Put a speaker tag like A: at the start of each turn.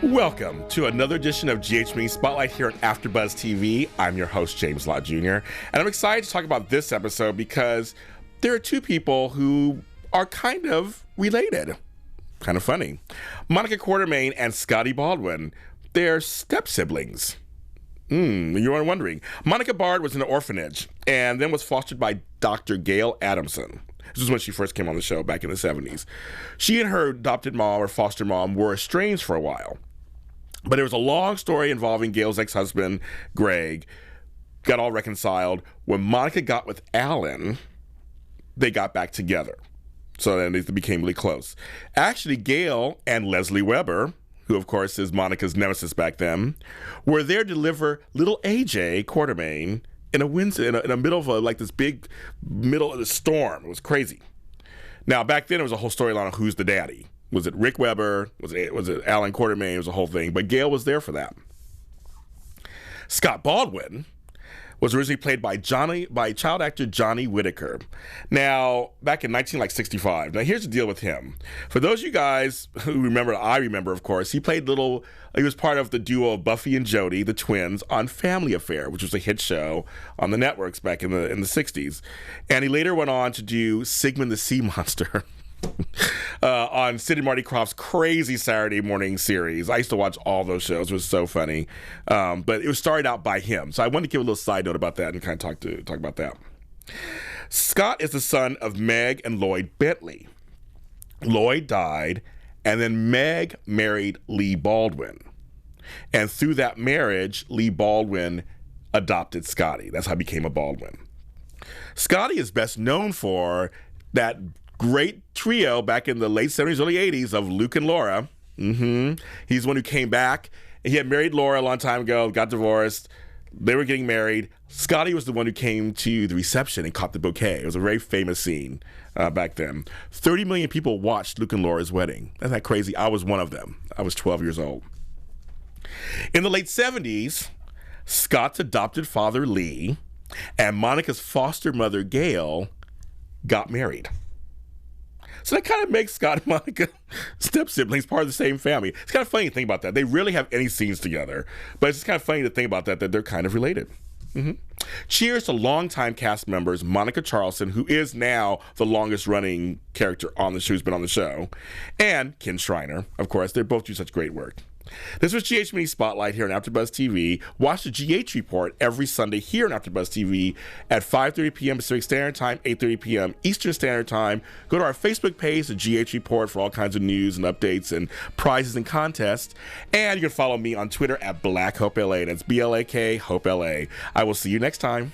A: Welcome to another edition of GH Mini Spotlight here on AfterBuzz TV. I'm your host, James Lott Jr., and I'm excited to talk about this episode because there are two people who are kind of related. Kind of funny. Monica Quartermaine and Scotty Baldwin. They're step-siblings. You are wondering. Monica Bard was in an orphanage and then was fostered by Dr. Gail Adamson. This was when she first came on the show back in the 70s. She and her adopted mom or foster mom were estranged for a while. But there was a long story involving Gail's ex-husband, Greg, got all reconciled. When Monica got with Alan, they got back together. So then they became really close. Actually, Gail and Leslie Weber, who of course is Monica's nemesis back then, were there to deliver little AJ Quartermaine in the middle of this big middle of the storm. It was crazy. Now, back then, it was a whole storyline of who's the daddy. Was it Rick Weber? Was it Alan Quartermaine? It was a whole thing. But Gail was there for that. Scott Baldwin was originally played by child actor Johnny Whitaker. Now, back in 1965. Now, here's the deal with him. For those of you guys who remember, I remember, of course, he was part of the duo of Buffy and Jody, the twins, on Family Affair, which was a hit show on the networks back in the 60s. And he later went on to do Sigmund the Sea Monster on Sid and Marty Krofft's crazy Saturday morning series. I used to watch all those shows. It was so funny. But it was started out by him. So I wanted to give a little side note about that and kind of talk about that. Scott is the son of Meg and Lloyd Bentley. Lloyd died, and then Meg married Lee Baldwin. And through that marriage, Lee Baldwin adopted Scotty. That's how he became a Baldwin. Scotty is best known for that great trio back in the late 70s, early 80s of Luke and Laura. He's the one who came back. He had married Laura a long time ago, got divorced. They were getting married. Scotty was the one who came to the reception and caught the bouquet. It was a very famous scene back then. 30 million people watched Luke and Laura's wedding. Isn't that crazy? I was one of them. I was 12 years old. In the late 70s, Scott's adopted father, Lee, and Monica's foster mother, Gail, got married. So that kind of makes Scott and Monica step-siblings, part of the same family. It's kind of funny to think about that. They rarely have any scenes together, but it's just kind of funny to think about that they're kind of related. Cheers to longtime cast members Monica Charleston, who is now the longest-running character on the show, who's been on the show, and Ken Schreiner. Of course, they both do such great work. This was GH Mini Spotlight here on AfterBuzz TV. Watch the GH Report every Sunday here on AfterBuzz TV at 5:30 p.m. Pacific Standard Time, 8:30 p.m. Eastern Standard Time. Go to our Facebook page, the GH Report, for all kinds of news and updates and prizes and contests. And you can follow me on Twitter at BlackHopeLA. That's BLAK HopeLA. I will see you next time.